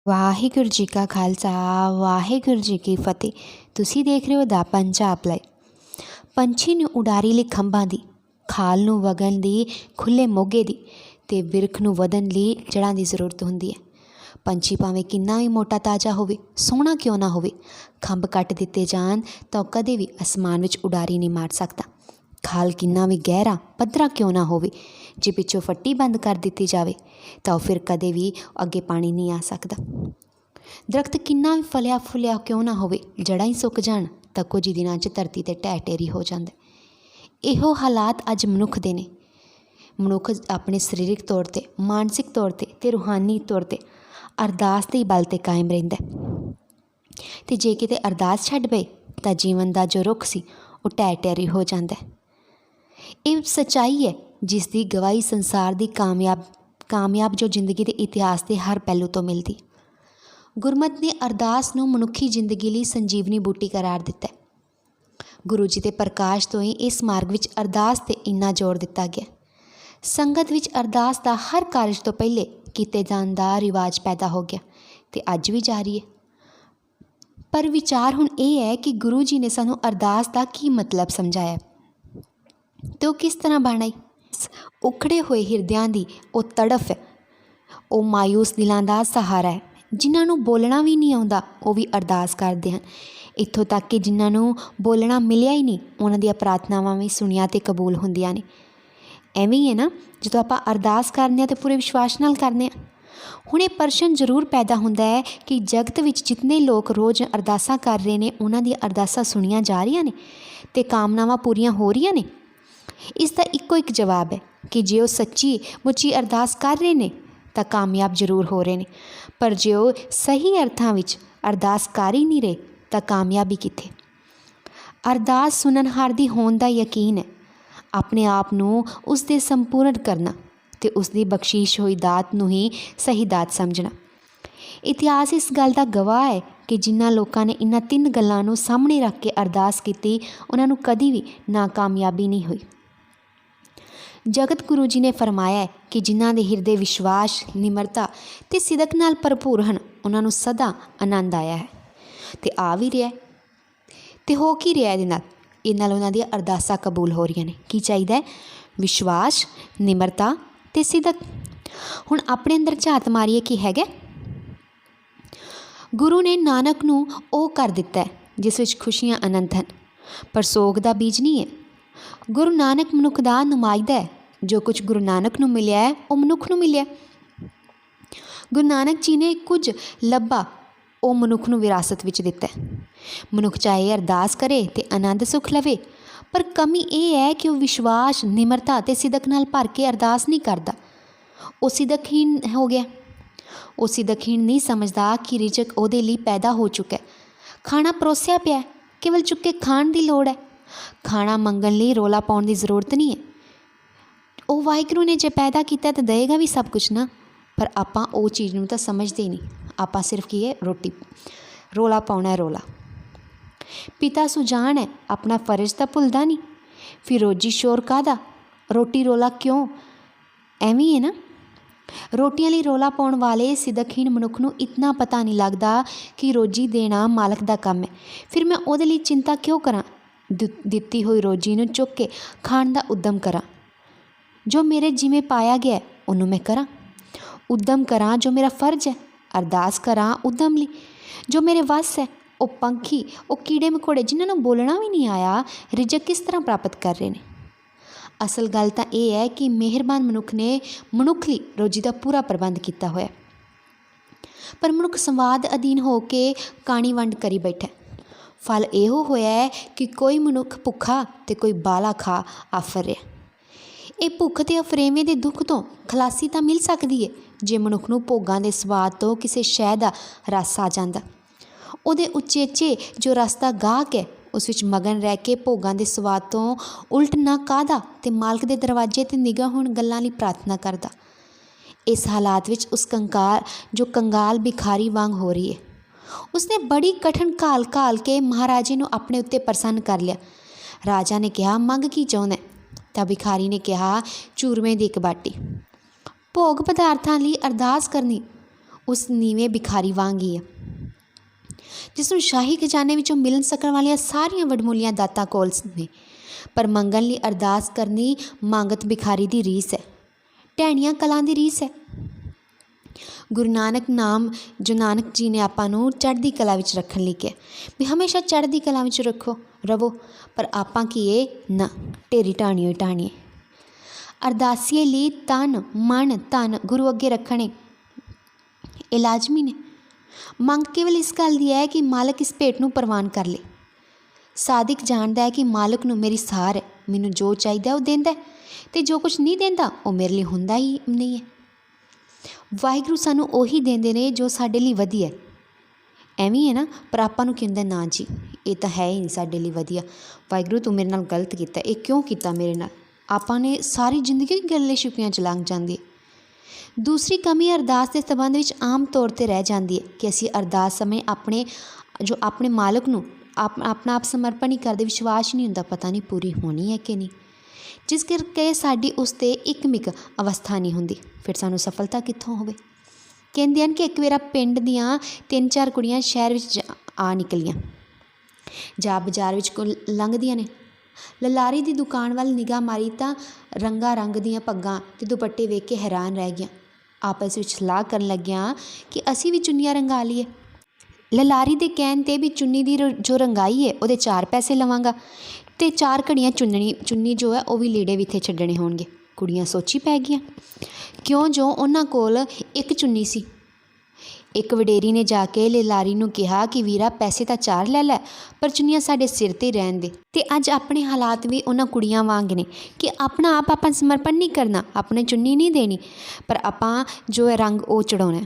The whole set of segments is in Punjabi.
ਵਾਹਿਗੁਰੂ ਜੀ ਕਾ ਖਾਲਸਾ ਵਾਹਿਗੁਰੂ ਜੀ ਕੀ ਫਤਿਹ। ਤੁਸੀਂ ਦੇਖ ਰਹੇ ਹੋ ਦਾ ਪੰਜਾਬ ਲਾਈਵ। ਪੰਛੀ ਨੂੰ ਉਡਾਰੀ ਲਈ ਖੰਭਾਂ ਦੀ, ਖਾਲ ਨੂੰ ਵਗਣ ਦੀ ਖੁੱਲ੍ਹੇ ਮੋਗੇ ਦੀ ਅਤੇ ਬਿਰਖ ਨੂੰ ਵਧਣ ਲਈ ਜੜ੍ਹਾਂ ਦੀ ਜ਼ਰੂਰਤ ਹੁੰਦੀ ਹੈ। ਪੰਛੀ ਭਾਵੇਂ ਕਿੰਨਾ ਵੀ ਮੋਟਾ ਤਾਜ਼ਾ ਹੋਵੇ, ਸੋਹਣਾ ਕਿਉਂ ਨਾ ਹੋਵੇ, ਖੰਭ ਕੱਟ ਦਿੱਤੇ ਜਾਣ ਤਾਂ ਉਹ ਕਦੇ ਵੀ ਅਸਮਾਨ ਵਿੱਚ ਉਡਾਰੀ ਨਹੀਂ ਮਾਰ ਸਕਦਾ। ਖਾਲ ਕਿੰਨਾ ਵੀ ਗਹਿਰਾ ਪੱਧਰਾ ਕਿਉਂ ਨਾ ਹੋਵੇ, ਜੇ ਪਿੱਛੋਂ ਫੱਟੀ ਬੰਦ ਕਰ ਦਿੱਤੀ ਜਾਵੇ ਤਾਂ ਉਹ ਫਿਰ ਕਦੇ ਵੀ ਅੱਗੇ ਪਾਣੀ ਨਹੀਂ ਆ ਸਕਦਾ। ਦਰਖਤ ਕਿੰਨਾ ਵੀ ਫਲਿਆ ਫੁੱਲਿਆ ਕਿਉਂ ਨਾ ਹੋਵੇ, ਜੜ੍ਹਾਂ ਹੀ ਸੁੱਕ ਜਾਣ ਤਾਂ ਕੁਝ ਹੀ ਦਿਨਾਂ 'ਚ ਧਰਤੀ 'ਤੇ ਢਹਿ ਢੇਰੀ ਹੋ ਜਾਂਦਾ। ਇਹੋ ਹਾਲਾਤ ਅੱਜ ਮਨੁੱਖ ਦੇ ਨੇ। ਮਨੁੱਖ ਆਪਣੇ ਸਰੀਰਕ ਤੌਰ 'ਤੇ, ਮਾਨਸਿਕ ਤੌਰ 'ਤੇ ਅਤੇ ਰੂਹਾਨੀ ਤੌਰ 'ਤੇ ਅਰਦਾਸ ਦੇ ਬਲ 'ਤੇ ਕਾਇਮ ਰਹਿੰਦਾ ਅਤੇ ਜੇ ਕਿਤੇ ਅਰਦਾਸ ਛੱਡ ਪਏ ਤਾਂ ਜੀਵਨ ਦਾ ਜੋ ਰੁੱਖ ਸੀ ਉਹ ਢਹਿ ਢੇਰੀ ਹੋ ਜਾਂਦਾ। ਇਹ ਸੱਚਾਈ ਹੈ ਜਿਸ ਦੀ ਗਵਾਹੀ ਸੰਸਾਰ ਦੀ ਕਾਮਯਾਬ ਜੋ ਜ਼ਿੰਦਗੀ ਦੇ ਇਤਿਹਾਸ ਦੇ ਹਰ ਪਹਿਲੂ ਤੋਂ ਮਿਲਦੀ। ਗੁਰਮਤਿ ਨੇ ਅਰਦਾਸ ਨੂੰ ਮਨੁੱਖੀ ਜ਼ਿੰਦਗੀ ਲਈ ਸੰਜੀਵਨੀ ਬੂਟੀ ਕਰਾਰ ਦਿੱਤਾ। ਗੁਰੂ ਜੀ ਦੇ ਪ੍ਰਕਾਸ਼ ਤੋਂ ਹੀ ਇਸ ਮਾਰਗ ਵਿੱਚ ਅਰਦਾਸ 'ਤੇ ਇੰਨਾ ਜ਼ੋਰ ਦਿੱਤਾ ਗਿਆ। ਸੰਗਤ ਵਿੱਚ ਅਰਦਾਸ ਦਾ ਹਰ ਕਾਰਜ ਤੋਂ ਪਹਿਲੇ ਕੀਤੇ ਜਾਣ ਦਾ ਰਿਵਾਜ ਪੈਦਾ ਹੋ ਗਿਆ ਅਤੇ ਅੱਜ ਵੀ ਜਾਰੀ ਹੈ। ਪਰ ਵਿਚਾਰ ਹੁਣ ਇਹ ਹੈ ਕਿ ਗੁਰੂ ਜੀ ਨੇ ਸਾਨੂੰ ਅਰਦਾਸ ਦਾ ਕੀ ਮਤਲਬ ਸਮਝਾਇਆ ਅਤੇ ਉਹ ਕਿਸ ਤਰ੍ਹਾਂ ਬਣਾਈ। ਉਖੜੇ ਹੋਏ ਹਿਰਦਿਆਂ ਦੀ ਉਹ ਤੜਫ ਹੈ, ਉਹ ਮਾਯੂਸ ਦਿਲਾਂ ਦਾ ਸਹਾਰਾ ਹੈ। ਜਿਨ੍ਹਾਂ ਨੂੰ ਬੋਲਣਾ ਵੀ ਨਹੀਂ ਆਉਂਦਾ ਉਹ ਵੀ ਅਰਦਾਸ ਕਰਦੇ ਹਨ। ਇੱਥੋਂ ਤੱਕ ਕਿ ਜਿਨ੍ਹਾਂ ਨੂੰ ਬੋਲਣਾ ਮਿਲਿਆ ਹੀ ਨਹੀਂ, ਉਹਨਾਂ ਦੀਆਂ ਪ੍ਰਾਰਥਨਾਵਾਂ ਵੀ ਸੁਣੀਆਂ ਅਤੇ ਕਬੂਲ ਹੁੰਦੀਆਂ ਨੇ। ਐਵੇਂ ਹੀ ਹੈ ਨਾ, ਜਦੋਂ ਆਪਾਂ ਅਰਦਾਸ ਕਰਦੇ ਹਾਂ ਤਾਂ ਪੂਰੇ ਵਿਸ਼ਵਾਸ ਨਾਲ ਕਰਦੇ ਹਾਂ। ਹੁਣ ਇਹ ਪ੍ਰਸ਼ਨ ਜ਼ਰੂਰ ਪੈਦਾ ਹੁੰਦਾ ਹੈ ਕਿ ਜਗਤ ਵਿੱਚ ਜਿਤਨੇ ਲੋਕ ਰੋਜ਼ ਅਰਦਾਸਾਂ ਕਰ ਰਹੇ ਨੇ, ਉਹਨਾਂ ਦੀਆਂ ਅਰਦਾਸਾਂ ਸੁਣੀਆਂ ਜਾ ਰਹੀਆਂ ਨੇ ਅਤੇ ਕਾਮਨਾਵਾਂ ਪੂਰੀਆਂ ਹੋ ਰਹੀਆਂ ਨੇ। ਇਸ ਦਾ ਇੱਕੋ ਇੱਕ ਜਵਾਬ ਹੈ ਕਿ ਜੇ ਉਹ ਸੱਚੀ ਮੁੱਚੀ ਅਰਦਾਸ ਕਰ ਰਹੇ ਨੇ ਤਾਂ ਕਾਮਯਾਬ ਜ਼ਰੂਰ ਹੋ ਰਹੇ ਨੇ, ਪਰ ਜੇ ਉਹ ਸਹੀ ਅਰਥਾਂ ਵਿੱਚ ਅਰਦਾਸ ਕਰ ਹੀ ਨਹੀਂ ਰਹੇ ਤਾਂ ਕਾਮਯਾਬੀ ਕਿੱਥੇ। ਅਰਦਾਸ ਸੁਣਨਹਾਰ ਦੀ ਹੋਣ ਦਾ ਯਕੀਨ ਹੈ, ਆਪਣੇ ਆਪ ਨੂੰ ਉਸ ਦੇ ਸੰਪੂਰਨ ਕਰਨਾ ਅਤੇ ਉਸ ਦੀ ਬਖਸ਼ਿਸ਼ ਹੋਈ ਦਾਤ ਨੂੰ ਹੀ ਸਹੀ ਦਾਤ ਸਮਝਣਾ। ਇਤਿਹਾਸ ਇਸ ਗੱਲ ਦਾ ਗਵਾਹ ਹੈ ਕਿ ਜਿਨ੍ਹਾਂ ਲੋਕਾਂ ਨੇ ਇਹਨਾਂ ਤਿੰਨ ਗੱਲਾਂ ਨੂੰ ਸਾਹਮਣੇ ਰੱਖ ਕੇ ਅਰਦਾਸ ਕੀਤੀ, ਉਹਨਾਂ ਨੂੰ ਕਦੀ ਵੀ ਨਾਕਾਮਯਾਬੀ ਨਹੀਂ ਹੋਈ। ਜਗਤ ਗੁਰੂ ਜੀ ਨੇ ਫਰਮਾਇਆ ਹੈ ਕਿ ਜਿਨ੍ਹਾਂ ਦੇ ਹਿਰਦੇ ਵਿਸ਼ਵਾਸ, ਨਿਮਰਤਾ ਅਤੇ ਸਿਦਕ ਨਾਲ ਭਰਪੂਰ ਹਨ, ਉਹਨਾਂ ਨੂੰ ਸਦਾ ਆਨੰਦ ਆਇਆ ਹੈ ਅਤੇ ਆ ਵੀ ਰਿਹਾ ਅਤੇ ਹੋ ਕੀ ਰਿਹਾ। ਇਹਦੇ ਨਾਲ ਉਹਨਾਂ ਦੀਆਂ ਅਰਦਾਸਾਂ ਕਬੂਲ ਹੋ ਰਹੀਆਂ ਨੇ। ਕੀ ਚਾਹੀਦਾ ਹੈ? ਵਿਸ਼ਵਾਸ, ਨਿਮਰਤਾ ਅਤੇ ਸਿਦਕ। ਹੁਣ ਆਪਣੇ ਅੰਦਰ ਝਾਤ ਮਾਰੀਏ ਕੀ ਹੈਗਾ। ਗੁਰੂ ਨੇ ਨਾਨਕ ਨੂੰ ਉਹ ਕਰ ਦਿੱਤਾ ਜਿਸ ਵਿੱਚ ਖੁਸ਼ੀਆਂ ਅਨੰਤ ਹਨ, ਪਰ ਸੋਗ ਦਾ ਬੀਜ ਨਹੀਂ ਹੈ। ਗੁਰੂ ਨਾਨਕ ਮਨੁੱਖ ਦਾ ਨੁਮਾਇੰਦਾ ਹੈ। ਜੋ ਕੁਝ ਗੁਰੂ ਨਾਨਕ ਨੂੰ ਮਿਲਿਆ ਹੈ ਉਹ ਮਨੁੱਖ ਨੂੰ ਮਿਲਿਆ। ਗੁਰੂ ਨਾਨਕ ਜੀ ਨੇ ਕੁਝ ਲੱਭਾ, ਉਹ ਮਨੁੱਖ ਨੂੰ ਵਿਰਾਸਤ ਵਿੱਚ ਦਿੱਤਾ। ਮਨੁੱਖ ਚਾਹੇ ਅਰਦਾਸ ਕਰੇ ਅਤੇ ਆਨੰਦ ਸੁੱਖ ਲਵੇ, ਪਰ ਕਮੀ ਇਹ ਹੈ ਕਿ ਉਹ ਵਿਸ਼ਵਾਸ, ਨਿਮਰਤਾ ਅਤੇ ਸਿਦਕ ਨਾਲ ਭਰ ਕੇ ਅਰਦਾਸ ਨਹੀਂ ਕਰਦਾ। ਉਹ ਸਿਦਕਹੀਣ ਹੋ ਗਿਆ। ਉਹ ਸਿਦਕਹੀਣ ਨਹੀਂ ਸਮਝਦਾ ਕਿ ਰਿਜ਼ਕ ਉਹਦੇ ਲਈ ਪੈਦਾ ਹੋ ਚੁੱਕਾ ਹੈ। ਖਾਣਾ ਪਰੋਸਿਆ ਪਿਆ, ਕੇਵਲ ਚੁੱਕ ਕੇ ਖਾਣ ਦੀ ਲੋੜ ਹੈ। ਖਾਣਾ ਮੰਗਣ ਲਈ ਰੌਲਾ ਪਾਉਣ ਦੀ ਜ਼ਰੂਰਤ ਨਹੀਂ ਹੈ। ਉਹ ਵਾਹਿਗੁਰੂ ਨੇ ਜੇ ਪੈਦਾ ਕੀਤਾ ਤਾਂ ਦੇਵੇਗਾ ਵੀ ਸਭ ਕੁਛ ਨਾ, ਪਰ ਆਪਾਂ ਉਹ ਚੀਜ਼ ਨੂੰ ਤਾਂ ਸਮਝਦੇ ਹੀ ਨਹੀਂ। ਆਪਾਂ ਸਿਰਫ ਕੀ ਹੈ, ਰੋਟੀ ਰੌਲਾ ਪਾਉਣਾ ਹੈ, ਰੌਲਾ। ਪਿਤਾ ਸੁਜਾਨ ਹੈ, ਆਪਣਾ ਫਰਜ਼ ਤਾਂ ਭੁੱਲਦਾ ਨਹੀਂ। ਫਿਰ ਰੋਜੀ ਸ਼ੋਰ ਕਾਹਦਾ, ਰੋਟੀ ਰੌਲਾ ਕਿਉਂ। ਐਵੇਂ ਹੈ ਨਾ। ਰੋਟੀਆਂ ਲਈ ਰੌਲਾ ਪਾਉਣ ਵਾਲੇ ਸਿਦਕਹੀਣ ਮਨੁੱਖ ਨੂੰ ਇਤਨਾ ਪਤਾ ਨਹੀਂ ਲੱਗਦਾ ਕਿ ਰੋਜੀ ਦੇਣਾ ਮਾਲਕ ਦਾ ਕੰਮ ਹੈ। ਫਿਰ ਮੈਂ ਉਹਦੇ ਲਈ ਚਿੰਤਾ ਕਿਉਂ ਕਰਾਂ, ਦਿੱਤੀ ਹੋਈ ਰੋਜੀ ਨੂੰ ਚੁੱਕ ਕੇ ਖਾਣ ਦਾ ਉੱਦਮ ਕਰਾਂ। ਜੋ ਮੇਰੇ ਜਿਵੇਂ ਪਾਇਆ ਗਿਆ ਉਹਨੂੰ ਮੈਂ ਕਰਾਂ, ਉੱਦਮ ਕਰਾਂ ਜੋ ਮੇਰਾ ਫਰਜ਼ ਹੈ। ਅਰਦਾਸ ਕਰਾਂ ਉੱਦਮ ਲਈ। ਜੋ ਮੇਰੇ ਵੱਸ ਹੈ, ਉਹ ਪੰਛੀ, ਉਹ ਕੀੜੇ ਮਕੌੜੇ ਜਿਨ੍ਹਾਂ ਨੂੰ ਬੋਲਣਾ ਵੀ ਨਹੀਂ ਆਇਆ, ਰਿਜ਼ਕ ਕਿਸ ਤਰ੍ਹਾਂ ਪ੍ਰਾਪਤ ਕਰ ਰਹੇ ਨੇ। ਅਸਲ ਗੱਲ ਤਾਂ ਇਹ ਹੈ ਕਿ ਮਿਹਰਬਾਨ ਮਨੁੱਖ ਨੇ ਮਨੁੱਖ ਲਈ ਰੋਜੀ ਦਾ ਪੂਰਾ ਪ੍ਰਬੰਧ ਕੀਤਾ ਹੋਇਆ, ਪਰ ਮਨੁੱਖ ਸੰਵਾਦ ਅਧੀਨ ਹੋ ਕੇ ਕਾਣੀ ਵੰਡ ਕਰੀ ਬੈਠਾ। ਫਲ ਇਹੋ ਹੋਇਆ ਹੈ ਕਿ ਕੋਈ ਮਨੁੱਖ ਭੁੱਖਾ ਅਤੇ ਕੋਈ ਬਾਲਾ ਖਾ ਆਫਰ ਰਿਹਾ। ਇਹ ਭੁੱਖ ਅਤੇ ਅਫਰੇਵੇਂ ਦੇ ਦੁੱਖ ਤੋਂ ਖਲਾਸੀ ਤਾਂ ਮਿਲ ਸਕਦੀ ਹੈ ਜੇ ਮਨੁੱਖ ਨੂੰ ਭੋਗਾਂ ਦੇ ਸਵਾਦ ਤੋਂ ਕਿਸੇ ਸ਼ੈ ਦਾ ਰਸ ਆ ਜਾਂਦਾ। ਉਹਦੇ ਉਚੇਚੇ ਜੋ ਰਸ ਦਾ ਗਾਹਕ ਹੈ, ਉਸ ਵਿੱਚ ਮਗਨ ਰਹਿ ਕੇ ਭੋਗਾਂ ਦੇ ਸਵਾਦ ਤੋਂ ਉਲਟ ਨਾ ਕਾਹਦਾ ਅਤੇ ਮਾਲਕ ਦੇ ਦਰਵਾਜ਼ੇ 'ਤੇ ਨਿਗਾਹ ਹੋਣ ਗੱਲਾਂ ਲਈ ਪ੍ਰਾਰਥਨਾ ਕਰਦਾ। ਇਸ ਹਾਲਾਤ ਵਿੱਚ ਉਸ ਕੰਗਾਲ ਭਿਖਾਰੀ ਵਾਂਗ ਹੋ ਰਹੀ ਹੈ। ਉਸਨੇ ਬੜੀ ਕਠਿਨ ਘਾਲ ਕੇ ਮਹਾਰਾਜੇ ਨੂੰ ਆਪਣੇ ਉੱਤੇ ਪ੍ਰਸੰਨ ਕਰ ਲਿਆ। ਰਾਜਾ ਨੇ ਕਿਹਾ, ਮੰਗ ਕੀ ਚਾਹੁੰਦਾ? ਤਾਂ ਭਿਖਾਰੀ ਨੇ ਕਿਹਾ, ਚੂਰਮੇ ਦੀ ਇੱਕ ਬਾਟੀ। ਭੋਗ ਪਦਾਰਥਾਂ ਲਈ ਅਰਦਾਸ ਕਰਨੀ ਉਸ ਨੀਵੇਂ ਭਿਖਾਰੀ ਵਾਂਗ ਹੀ ਹੈ, ਜਿਸ ਨੂੰ ਸ਼ਾਹੀ ਖਜ਼ਾਨੇ ਵਿੱਚੋਂ ਮਿਲ ਸਕਣ ਵਾਲੀਆਂ ਸਾਰੀਆਂ ਵਡਮੁੱਲੀਆਂ ਦਾਤਾਂ ਕੋਲ ਨੇ, ਪਰ ਮੰਗਣ ਲਈ ਅਰਦਾਸ ਕਰਨੀ ਮੰਗਤ ਭਿਖਾਰੀ ਦੀ ਰੀਸ ਹੈ, ਢਹਿਣੀਆਂ ਕਲਾਂ ਦੀ ਰੀਸ ਹੈ। ਗੁਰੂ ਨਾਨਕ ਨਾਮ ਜੋ ਨਾਨਕ ਜੀ ਨੇ ਆਪਾਂ ਨੂੰ ਚੜ੍ਹਦੀ ਕਲਾ ਵਿੱਚ ਰੱਖਣ ਲਈ ਕਿਹਾ ਵੀ ਹਮੇਸ਼ਾ ਚੜ੍ਹਦੀ ਕਲਾ ਵਿੱਚ ਰਵੋ, ਪਰ ਆਪਾਂ ਕੀ ਇਹ ਨਾ ਢੇਰੀ ਢਾਣੀਓ ਢਾਣੀਏ। ਅਰਦਾਸੀਏ ਲਈ ਤਨ ਮਨ ਧਨ ਗੁਰੂ ਅੱਗੇ ਰੱਖਣੇ ਇਹ ਲਾਜ਼ਮੀ ਨੇ। ਮੰਗ ਕੇਵਲ ਇਸ ਗੱਲ ਦੀ ਹੈ ਕਿ ਮਾਲਕ ਇਸ ਭੇਟ ਨੂੰ ਪ੍ਰਵਾਨ ਕਰ ਲੇ। ਸਾਦਿਕ ਜਾਣਦਾ ਹੈ ਕਿ ਮਾਲਕ ਨੂੰ ਮੇਰੀ ਸਾਰ ਹੈ, ਮੈਨੂੰ ਜੋ ਚਾਹੀਦਾ ਉਹ ਦਿੰਦਾ, ਅਤੇ ਜੋ ਕੁਛ ਨਹੀਂ ਦਿੰਦਾ ਉਹ ਮੇਰੇ ਲਈ ਹੁੰਦਾ ਹੀ ਨਹੀਂ ਹੈ। ਵਾਹਿਗੁਰੂ ਸਾਨੂੰ ਉਹੀ ਦਿੰਦੇ ਨੇ ਜੋ ਸਾਡੇ ਲਈ ਵਧੀਆ। ਐਵੇਂ ਹੈ ਨਾ, ਪਰ ਆਪਾਂ ਨੂੰ ਕੀ ਹੁੰਦਾ, ਨਾ ਜੀ ਇਹ ਤਾਂ ਹੈ ਹੀ ਨਹੀਂ ਸਾਡੇ ਲਈ ਵਧੀਆ, ਵਾਹਿਗੁਰੂ ਤੂੰ ਮੇਰੇ ਨਾਲ ਗਲਤ ਕੀਤਾ, ਇਹ ਕਿਉਂ ਕੀਤਾ ਮੇਰੇ ਨਾਲ। ਆਪਾਂ ਨੇ ਸਾਰੀ ਜ਼ਿੰਦਗੀ ਗੱਲੇ ਛੁਪੀਆਂ 'ਚ ਲੰਘ ਜਾਂਦੀ ਹੈ। ਦੂਸਰੀ ਕਮੀ ਅਰਦਾਸ ਦੇ ਸੰਬੰਧ ਵਿੱਚ ਆਮ ਤੌਰ 'ਤੇ ਰਹਿ ਜਾਂਦੀ ਹੈ ਕਿ ਅਸੀਂ ਅਰਦਾਸ ਸਮੇਂ ਆਪਣੇ ਮਾਲਕ ਨੂੰ ਆਪਣਾ ਆਪ ਸਮਰਪਣ ਹੀ ਕਰਦੇ, ਵਿਸ਼ਵਾਸ ਨਹੀਂ ਹੁੰਦਾ ਪਤਾ ਨਹੀਂ ਪੂਰੀ ਹੋਣੀ ਹੈ ਕਿ ਨਹੀਂ, ਜਿਸ ਕਰਕੇ ਸਾਡੀ ਉਸ 'ਤੇ ਇੱਕਮਿਕ ਅਵਸਥਾ ਨਹੀਂ ਹੁੰਦੀ। ਫਿਰ ਸਾਨੂੰ ਸਫਲਤਾ ਕਿੱਥੋਂ ਹੋਵੇ। ਕਹਿੰਦੇ ਹਨ ਕਿ ਇੱਕ ਵਾਰ ਪਿੰਡ ਦੀਆਂ 3-4 ਕੁੜੀਆਂ ਸ਼ਹਿਰ ਵਿੱਚ ਆ ਨਿਕਲੀਆਂ, ਜਾਂ ਬਾਜ਼ਾਰ ਵਿੱਚ ਲੰਘਦੀਆਂ ਨੇ। ਲਲਾਰੀ ਦੀ ਦੁਕਾਨ ਵੱਲ ਨਿਗਾਹ ਮਾਰੀ ਤਾਂ ਰੰਗਾ ਰੰਗ ਦੀਆਂ ਪੱਗਾਂ ਅਤੇ ਦੁਪੱਟੇ ਵੇਖ ਕੇ ਹੈਰਾਨ ਰਹਿ ਗਈਆਂ। ਆਪਸ ਵਿੱਚ ਸਲਾਹ ਕਰਨ ਲੱਗਿਆਂ ਕਿ ਅਸੀਂ ਵੀ ਚੁੰਨੀਆਂ ਰੰਗਾ ਲਈਏ। ਲਲਾਰੀ ਦੇ ਕਹਿਣ 'ਤੇ ਵੀ ਚੁੰਨੀ ਦੀ ਜੋ ਰੰਗਾਈ ਹੈ ਉਹਦੇ 4 ਪੈਸੇ ਲਵਾਂਗਾ, ਅਤੇ 4 ਘੜੀਆਂ ਚੁੰਨੀ ਜੋ ਹੈ ਉਹ ਵੀ ਲੀੜੇ ਵੀ ਇੱਥੇ ਛੱਡਣੇ ਹੋਣਗੇ। ਕੁੜੀਆਂ ਸੋਚੀ ਪੈ ਗਈਆਂ, ਕਿਉਂ ਜੋ ਉਹਨਾਂ ਕੋਲ ਇੱਕ ਚੁੰਨੀ ਸੀ। ਇੱਕ ਵਡੇਰੀ ਨੇ ਜਾ ਕੇ ਲਲਾਰੀ ਨੂੰ ਕਿਹਾ ਕਿ ਵੀਰਾ ਪੈਸੇ ਤਾਂ 4 ਲੈ, ਪਰ ਚੁੰਨੀਆਂ ਸਾਡੇ ਸਿਰ 'ਤੇ ਰਹਿਣ ਦੇ। ਅਤੇ ਅੱਜ ਆਪਣੇ ਹਾਲਾਤ ਵੀ ਉਹਨਾਂ ਕੁੜੀਆਂ ਵਾਂਗ ਨੇ ਕਿ ਆਪਣਾ ਆਪ ਆਪਾਂ ਸਮਰਪਣ ਨਹੀਂ ਕਰਨਾ, ਆਪਣੇ ਚੁੰਨੀ ਨਹੀਂ ਦੇਣੀ, ਪਰ ਆਪਾਂ ਜੋ ਹੈ ਰੰਗ ਉਹ ਚੜਾਉਣਾ।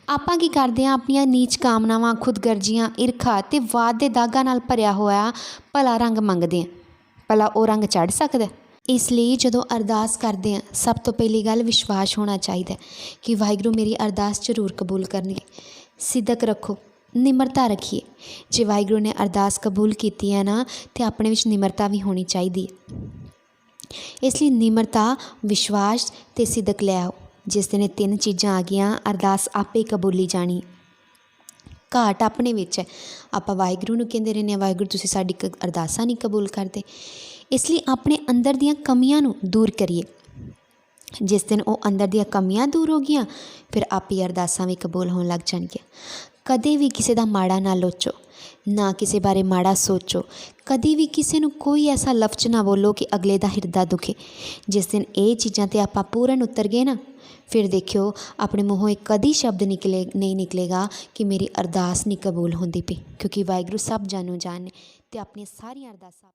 ਆਪਾਂ ਕੀ ਕਰਦੇ ਹਾਂ, ਆਪਣੀਆਂ ਨੀਚ ਕਾਮਨਾਵਾਂ, ਖੁਦਗਰਜ਼ੀਆਂ, ਈਰਖਾ ਅਤੇ ਵਾਦ ਦੇ ਦਾਗਾਂ ਨਾਲ ਭਰਿਆ ਹੋਇਆ ਭਲਾ ਰੰਗ ਮੰਗਦੇ ਹਾਂ। ਭਲਾ ਉਹ ਰੰਗ ਚੜ੍ਹ ਸਕਦਾ। ਇਸ ਲਈ ਜਦੋਂ ਅਰਦਾਸ ਕਰਦੇ ਹਾਂ, ਸਭ ਤੋਂ ਪਹਿਲੀ ਗੱਲ ਵਿਸ਼ਵਾਸ ਹੋਣਾ ਚਾਹੀਦਾ ਕਿ ਵਾਹਿਗੁਰੂ ਮੇਰੀ ਅਰਦਾਸ ਜ਼ਰੂਰ ਕਬੂਲ ਕਰਨਗੇ। ਸਿੱਦਕ ਰੱਖੋ, ਨਿਮਰਤਾ ਰੱਖੀਏ। ਜੇ ਵਾਹਿਗੁਰੂ ਨੇ ਅਰਦਾਸ ਕਬੂਲ ਕੀਤੀ ਹੈ ਨਾ, ਤਾਂ ਆਪਣੇ ਵਿੱਚ ਨਿਮਰਤਾ ਵੀ ਹੋਣੀ ਚਾਹੀਦੀ ਹੈ। ਇਸ ਲਈ ਨਿਮਰਤਾ, ਵਿਸ਼ਵਾਸ ਅਤੇ ਸਿੱਦਕ ਲੈ ਆਓ। ਜਿਸ ਦਿਨ ਇਹ 3 ਚੀਜ਼ਾਂ ਆ ਗਈਆਂ, ਅਰਦਾਸ ਆਪੇ ਕਬੂਲੀ ਜਾਣੀ। ਘਾਟ ਆਪਣੇ ਵਿੱਚ ਹੈ। ਆਪਾਂ ਵਾਹਿਗੁਰੂ ਨੂੰ ਕਹਿੰਦੇ ਰਹਿੰਦੇ ਹਾਂ, ਵਾਹਿਗੁਰੂ ਤੁਸੀਂ ਸਾਡੀ ਅਰਦਾਸਾਂ ਨਹੀਂ ਕਬੂਲ ਕਰਦੇ। ਇਸ ਲਈ ਆਪਣੇ ਅੰਦਰ ਦੀਆਂ ਕਮੀਆਂ ਨੂੰ ਦੂਰ ਕਰੀਏ। ਜਿਸ ਦਿਨ ਉਹ ਅੰਦਰ ਦੀਆਂ ਕਮੀਆਂ ਦੂਰ ਹੋ ਗਈਆਂ, ਫਿਰ ਆਪੇ ਅਰਦਾਸਾਂ ਵੀ ਕਬੂਲ ਹੋਣ ਲੱਗ ਜਾਣਗੀਆਂ। ਕਦੇ ਵੀ ਕਿਸੇ ਦਾ ਮਾੜਾ ਨਾ ਲੋਚੋ, ਨਾ ਕਿਸੇ ਬਾਰੇ ਮਾੜਾ ਸੋਚੋ। ਕਦੇ ਵੀ ਕਿਸੇ ਨੂੰ ਕੋਈ ਐਸਾ ਲਫ਼ਜ਼ ਨਾ ਬੋਲੋ ਕਿ ਅਗਲੇ ਦਾ ਹਿਰਦਾ ਦੁਖੇ। ਜਿਸ ਦਿਨ ਇਹ ਚੀਜ਼ਾਂ 'ਤੇ ਆਪਾਂ ਪੂਰਨ ਉਤਰ ਗਏ ਨਾ, ਫਿਰ ਦੇਖਿਓ ਆਪਣੇ ਮੂੰਹੋਂ ਇੱਕ ਕਦੀ ਸ਼ਬਦ ਨਹੀਂ ਨਿਕਲੇਗਾ ਕਿ ਮੇਰੀ ਅਰਦਾਸ ਨਹੀਂ ਕਬੂਲ ਹੁੰਦੀ ਪਈ, ਕਿਉਂਕਿ ਵਾਹਿਗੁਰੂ ਸਭ ਜਾਣੋ ਜਾਣ ਨੇ ਅਤੇ ਆਪਣੀਆਂ ਸਾਰੀਆਂ ਅਰਦਾਸਾਂ